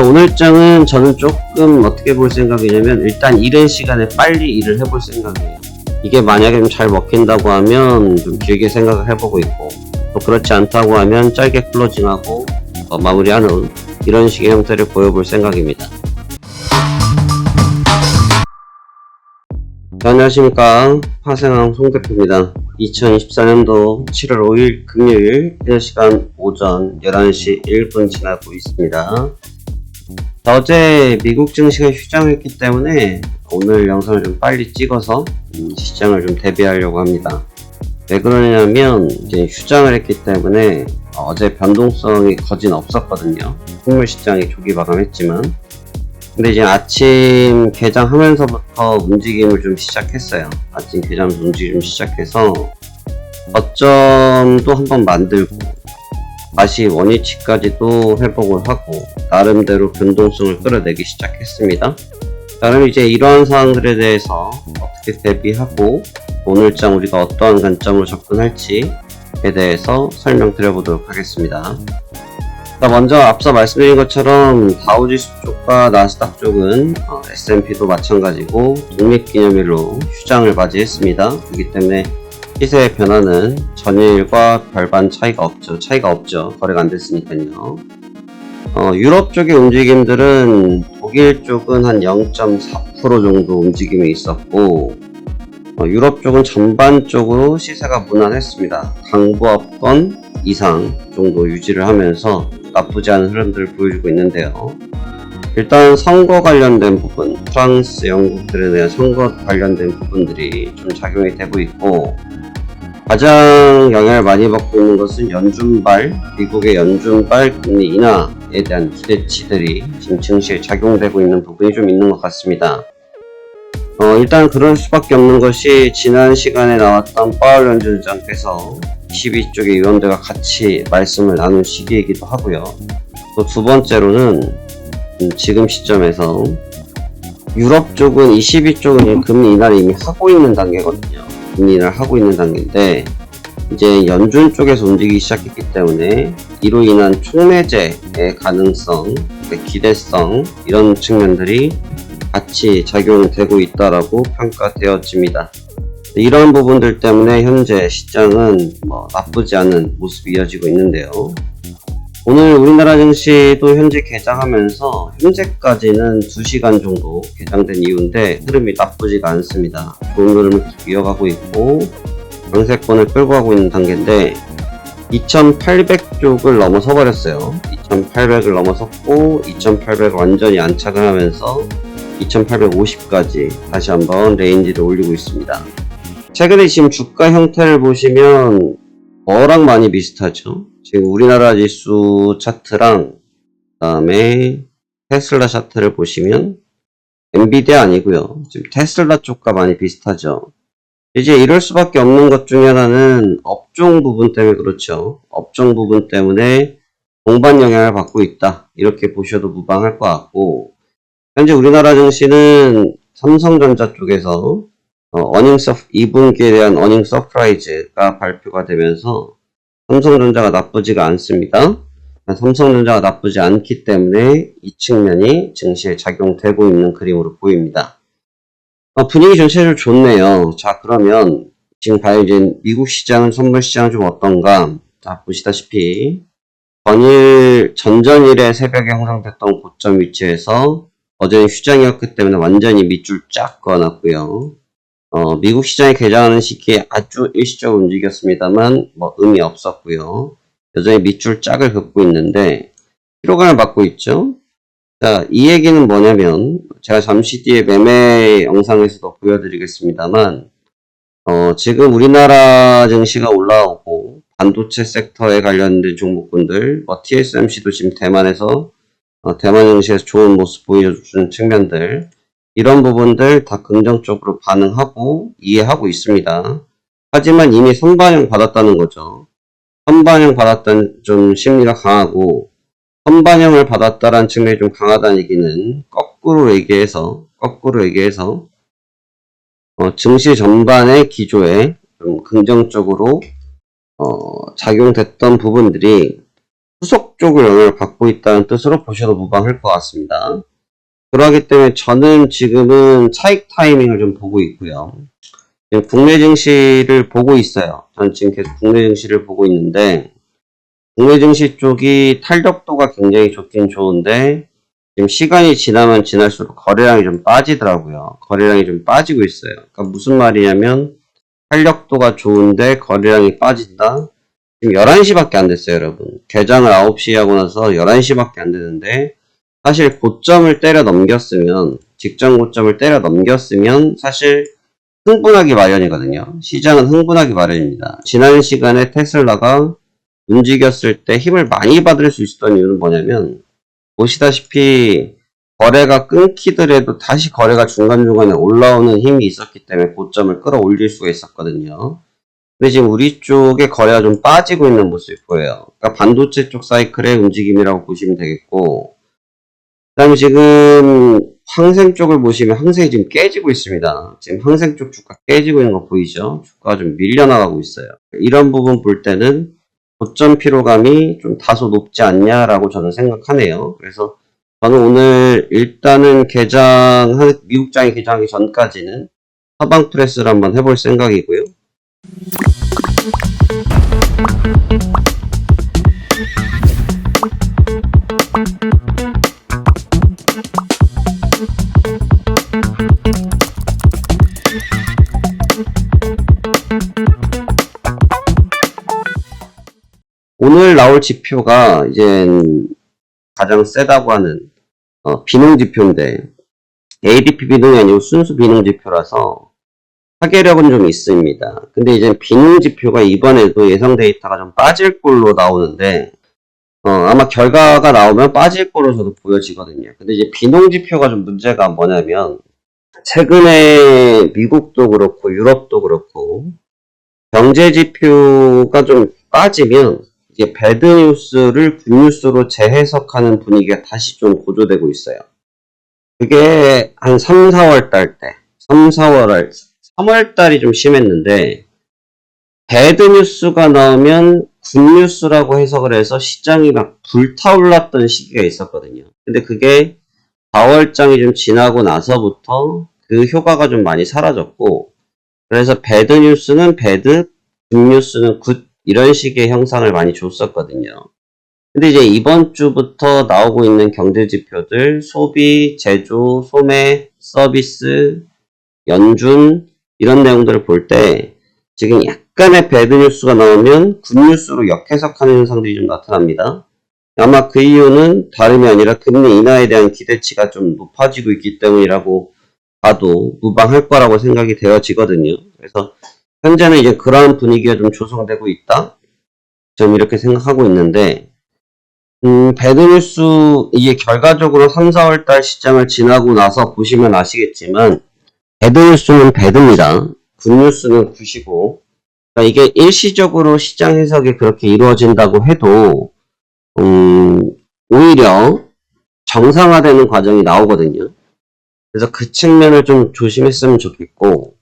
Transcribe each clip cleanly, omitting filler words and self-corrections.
오늘장은 저는 조금 어떻게 볼 생각이냐면 일단 이른 시간에 빨리 일을 해볼 생각이에요. 이게 만약에 좀 잘 먹힌다고 하면 좀 길게 생각을 해보고 있고, 또 그렇지 않다고 하면 짧게 클로징하고 마무리하는 이런 식의 형태를 보여볼 생각입니다. 안녕하십니까, 화생왕 송대표입니다. 2024년도 7월 5일 금요일 현시간 오전 11시 1분 지나고 있습니다. 어제 미국 증시가 휴장했기 때문에 오늘 영상을 좀 빨리 찍어서 시장을 좀 대비하려고 합니다. 왜 그러냐면 이제 휴장을 했기 때문에 어제 변동성이 거진 없었거든요. 국물 시장이 조기 마감했지만, 근데 이제 아침 개장하면서부터 움직임을 좀 시작했어요. 아침 개장하면서 움직임 시작해서 저점도 한번 만들고 다시 원위치까지도 회복을 하고 나름대로 변동성을 끌어내기 시작했습니다. 그럼 이제 이러한 사항들에 대해서 어떻게 대비하고 오늘장 우리가 어떠한 관점으로 접근할지에 대해서 설명드려보도록 하겠습니다. 먼저 앞서 말씀드린 것처럼 다우지수 쪽과 나스닥 쪽은 S&P도 마찬가지고 독립기념일로 휴장을 맞이했습니다. 그렇기 때문에 시세의 변화는 전일과 별반 차이가 없죠. 거래가 안 됐으니까요. 유럽 쪽의 움직임들은 독일 쪽은 한 0.4% 정도 움직임이 있었고, 유럽 쪽은 전반적으로 시세가 무난했습니다. 강보합권 이상 정도 유지를 하면서 나쁘지 않은 흐름들을 보여주고 있는데요. 일단 선거 관련된 부분, 프랑스, 영국들에 대한 선거 관련된 부분들이 좀 작용이 되고 있고, 가장 영향을 많이 받고 있는 것은 미국의 연준발 금리 인하에 대한 기대치들이 지금 증시에 작용되고 있는 부분이 좀 있는 것 같습니다. 일단 그럴 수밖에 없는 것이 지난 시간에 나왔던 파월 연준장께서 22쪽의 위원들과 같이 말씀을 나눈 시기이기도 하고요. 또 두 번째로는 지금 시점에서 유럽 쪽은 22쪽은 금리 인하를 이미 하고 있는 단계거든요. 금리 인하를 하고 있는 단계인데 이제 연준 쪽에서 움직이기 시작했기 때문에 이로 인한 촉매제의 가능성, 기대성 이런 측면들이 같이 작용되고 있다라고 평가되어집니다. 이런 부분들 때문에 현재 시장은 나쁘지 않은 모습이 이어지고 있는데요. 오늘 우리나라 증시도 현재 개장하면서 현재까지는 2시간 정도 개장된 이유인데 흐름이 나쁘지가 않습니다. 좋은 흐름을 계속 이어가고 있고 강세권을 끌고 가고 있는 단계인데 2800쪽을 넘어서 버렸어요. 2800을 넘어섰고 2800을 완전히 안착을 하면서 2850까지 다시 한번 레인지를 올리고 있습니다. 최근에 지금 주가 형태를 보시면 뭐랑 많이 비슷하죠? 지금 우리나라 지수 차트랑 그다음에 테슬라 차트를 보시면 엔비디아 아니고요. 지금 테슬라 쪽과 많이 비슷하죠. 이제 이럴 수밖에 없는 것 중에 하나는 업종 부분 때문에 그렇죠. 업종 부분 때문에 동반 영향을 받고 있다. 이렇게 보셔도 무방할 것 같고, 현재 우리나라 증시는 삼성전자 쪽에서 어닝 2분기에 대한 어닝 서프라이즈가 발표가 되면서 삼성전자가 나쁘지가 않습니다. 삼성전자가 나쁘지 않기 때문에 이 측면이 증시에 작용되고 있는 그림으로 보입니다. 분위기 전체적으로 좋네요. 자, 그러면 지금 봐야지 미국 시장은 선물 시장은 좀 어떤가? 자, 보시다시피 전전일에 새벽에 형성됐던 고점 위치에서 어제는 휴장이었기 때문에 완전히 밑줄 쫙 그어놨고요. 미국 시장이 개장하는 시기에 아주 일시적으로 움직였습니다만 의미 없었고요. 여전히 밑줄 짝을 긋고 있는데 피로감을 받고 있죠. 자, 이 얘기는 뭐냐면 제가 잠시 뒤에 매매 영상에서도 보여드리겠습니다만 지금 우리나라 증시가 올라오고 반도체 섹터에 관련된 종목군들, TSMC도 지금 대만에서 대만 증시에서 좋은 모습 보여주는 측면들, 이런 부분들 다 긍정적으로 반응하고 이해하고 있습니다. 하지만 이미 선반영 받았다는 거죠. 선반영 받았다는 좀 심리가 강하고, 선반영을 받았다라는 측면이 좀 강하다는 얘기는 거꾸로 얘기해서 증시 전반의 기조에 좀 긍정적으로 작용됐던 부분들이 후속 쪽을 영향을 받고 있다는 뜻으로 보셔도 무방할 것 같습니다. 그러기 때문에 저는 지금은 차익 타이밍을 좀 보고 있고요. 지금 국내 증시를 보고 있어요. 전 지금 계속 국내 증시를 보고 있는데, 국내 증시 쪽이 탄력도가 굉장히 좋긴 좋은데, 지금 시간이 지나면 지날수록 거래량이 좀 빠지더라고요. 거래량이 좀 빠지고 있어요. 그러니까 무슨 말이냐면, 탄력도가 좋은데 거래량이 빠진다? 지금 11시밖에 안 됐어요, 여러분. 개장을 9시에 하고 나서 11시밖에 안 되는데, 사실 고점을 때려 넘겼으면, 직전 고점을 때려 넘겼으면, 사실 흥분하기 마련이거든요. 시장은 흥분하기 마련입니다. 지난 시간에 테슬라가 움직였을 때 힘을 많이 받을 수 있었던 이유는 뭐냐면, 보시다시피 거래가 끊기더라도 다시 거래가 중간중간에 올라오는 힘이 있었기 때문에 고점을 끌어올릴 수가 있었거든요. 근데 지금 우리 쪽에 거래가 좀 빠지고 있는 모습이 보여요. 그러니까 반도체 쪽 사이클의 움직임이라고 보시면 되겠고, 그 다음에 지금 항생 쪽을 보시면 항생이 지금 깨지고 있습니다. 지금 항생 쪽 주가 깨지고 있는 거 보이죠? 주가가 좀 밀려나가고 있어요. 이런 부분 볼 때는 고점 피로감이 좀 다소 높지 않냐라고 저는 생각하네요. 그래서 저는 오늘 일단은 미국장이 개장하기 전까지는 하방 프레스를 한번 해볼 생각이고요. 오늘 나올 지표가 이제 가장 세다고 하는 비능 지표인데, ADP 비능이 아니고 순수 비능 지표라서 파괴력은 좀 있습니다. 근데 이제 비능 지표가 이번에도 예상 데이터가 좀 빠질 걸로 나오는데, 아마 결과가 나오면 빠질 걸로 저도 보여지거든요. 근데 이제 비능 지표가 좀 문제가 뭐냐면, 최근에 미국도 그렇고 유럽도 그렇고 경제 지표가 좀 빠지면 이게 배드뉴스를 굿뉴스로 재해석하는 분위기가 다시 좀 고조되고 있어요. 그게 한 3, 4월 달 때, 3월 달이 좀 심했는데, 배드뉴스가 나오면 굿뉴스라고 해석을 해서 시장이 막 불타올랐던 시기가 있었거든요. 근데 그게 4월장이 좀 지나고 나서부터 그 효과가 좀 많이 사라졌고, 그래서 배드뉴스는 배드, 굿뉴스는 굿, 이런 식의 형상을 많이 줬었거든요. 근데 이제 이번 주부터 나오고 있는 경제 지표들, 소비, 제조, 소매, 서비스, 연준, 이런 내용들을 볼 때 지금 약간의 배드뉴스가 나오면 굿뉴스로 역해석하는 현상들이 좀 나타납니다. 아마 그 이유는 다름이 아니라 금리 인하에 대한 기대치가 좀 높아지고 있기 때문이라고 봐도 무방할 거라고 생각이 되어지거든요. 그래서 현재는 이제 그러한 분위기가 좀 조성되고 있다. 좀 이렇게 생각하고 있는데, 배드뉴스, 이게 결과적으로 3, 4월 달 시장을 지나고 나서 보시면 아시겠지만, 배드뉴스는 배드입니다. 굿뉴스는 굿이고, 그러니까 이게 일시적으로 시장 해석이 그렇게 이루어진다고 해도, 오히려 정상화되는 과정이 나오거든요. 그래서 그 측면을 좀 조심했으면 좋겠고,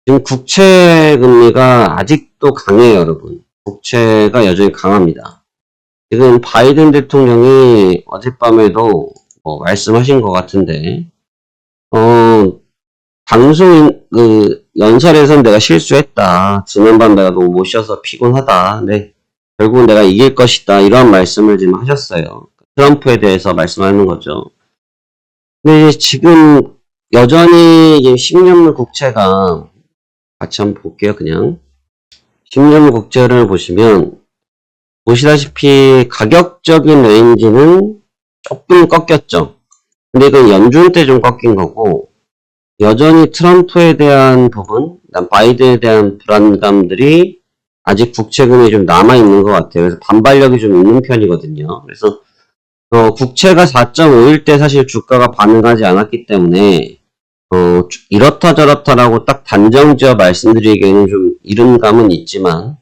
지금 국채 금리가 아직도 강해요, 여러분. 국채가 여전히 강합니다. 지금 바이든 대통령이 어젯밤에도 말씀하신 것 같은데, 방송, 연설에선 내가 실수했다. 지난밤 내가 너무 못 쉬어서 피곤하다. 근데 결국은 내가 이길 것이다. 이런 말씀을 지금 하셨어요. 트럼프에 대해서 말씀하는 거죠. 근데 지금 여전히 10년물 국채가 같이 한번 볼게요, 그냥. 10년물 국채를 보시면, 보시다시피 가격적인 레인지는 조금 꺾였죠. 근데 이건 연준 때 좀 꺾인 거고, 여전히 트럼프에 대한 부분, 바이든에 대한 불안감들이 아직 국채금이 좀 남아있는 것 같아요. 그래서 반발력이 좀 있는 편이거든요. 그래서, 국채가 4.5일 때 사실 주가가 반응하지 않았기 때문에, 이렇다 저렇다라고 딱 단정지어 말씀드리기에는 좀 이른 감은 있지만,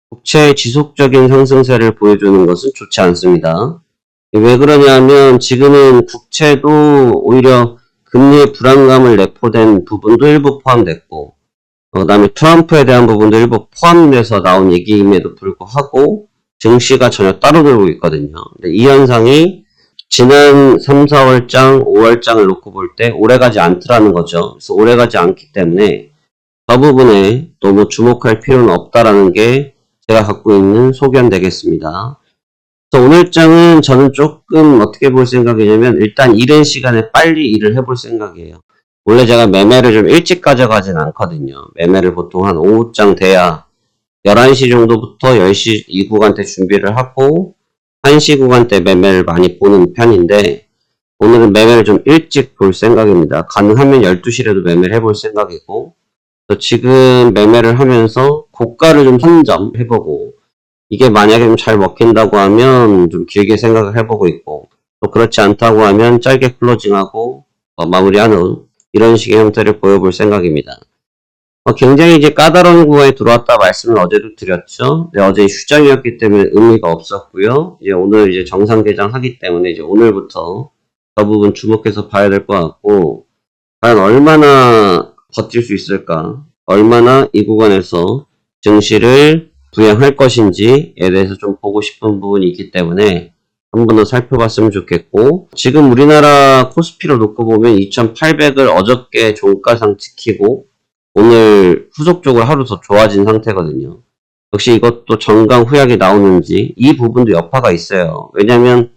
국채의 지속적인 상승세를 보여주는 것은 좋지 않습니다. 왜 그러냐면, 지금은 국채도 오히려 금리의 불안감을 내포된 부분도 일부 포함됐고, 그 다음에 트럼프에 대한 부분도 일부 포함돼서 나온 얘기임에도 불구하고, 증시가 전혀 따로 돌고 있거든요. 근데 이 현상이 지난 3, 4월장, 5월장을 놓고 볼 때 오래가지 않더라는 거죠. 그래서 오래가지 않기 때문에 그 부분에 너무 주목할 필요는 없다라는 게 제가 갖고 있는 소견 되겠습니다. 그래서 오늘장은 저는 조금 어떻게 볼 생각이냐면 일단 이른 시간에 빨리 일을 해볼 생각이에요. 원래 제가 매매를 좀 일찍 가져가진 않거든요. 매매를 보통 한 오후장 돼야 11시 정도부터 10시 이 구간대 준비를 하고 1시 구간대 매매를 많이 보는 편인데 오늘은 매매를 좀 일찍 볼 생각입니다. 가능하면 12시라도 매매를 해볼 생각이고 지금 매매를 하면서 고가를 좀 선점해보고 이게 만약에 좀 잘 먹힌다고 하면 좀 길게 생각을 해보고 있고 또 그렇지 않다고 하면 짧게 클로징하고 마무리하는 이런 식의 형태를 보여볼 생각입니다. 굉장히 이제 까다로운 구간에 들어왔다 말씀을 어제도 드렸죠. 어제 휴장이었기 때문에 의미가 없었고요. 이제 오늘 이제 정상 개장하기 때문에 이제 오늘부터 그 부분 주목해서 봐야 될 것 같고 과연 얼마나 버틸 수 있을까? 얼마나 이 구간에서 증시를 부양할 것인지에 대해서 좀 보고 싶은 부분이 있기 때문에 한 번 더 살펴봤으면 좋겠고 지금 우리나라 코스피를 놓고 보면 2800을 어저께 종가상 지키고 오늘 후속적으로 하루 더 좋아진 상태거든요. 역시 이것도 정강 후약이 나오는지 이 부분도 여파가 있어요. 왜냐하면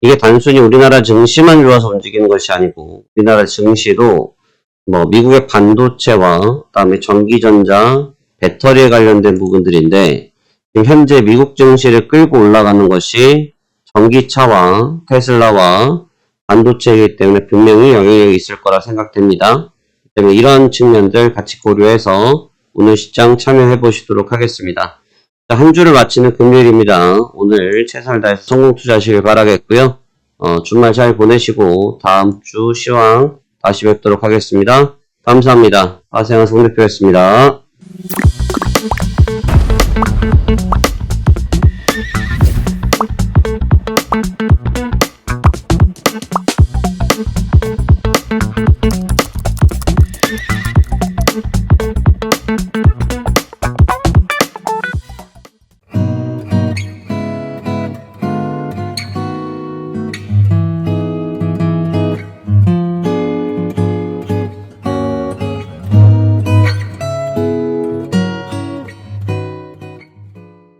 이게 단순히 우리나라 증시만 좋아서 움직이는 것이 아니고 우리나라 증시도 미국의 반도체와 그다음에 전기전자, 배터리에 관련된 부분들인데 현재 미국 증시를 끌고 올라가는 것이 전기차와 테슬라와 반도체이기 때문에 분명히 영향력이 있을 거라 생각됩니다. 때문에 이런 측면들 같이 고려해서 오늘 시장 참여해 보시도록 하겠습니다. 자, 한 주를 마치는 금요일입니다. 오늘 최선을 다해서 성공 투자하시길 바라겠고요. 주말 잘 보내시고 다음 주 시황 다시 뵙도록 하겠습니다. 감사합니다. 화생한 송대표였습니다.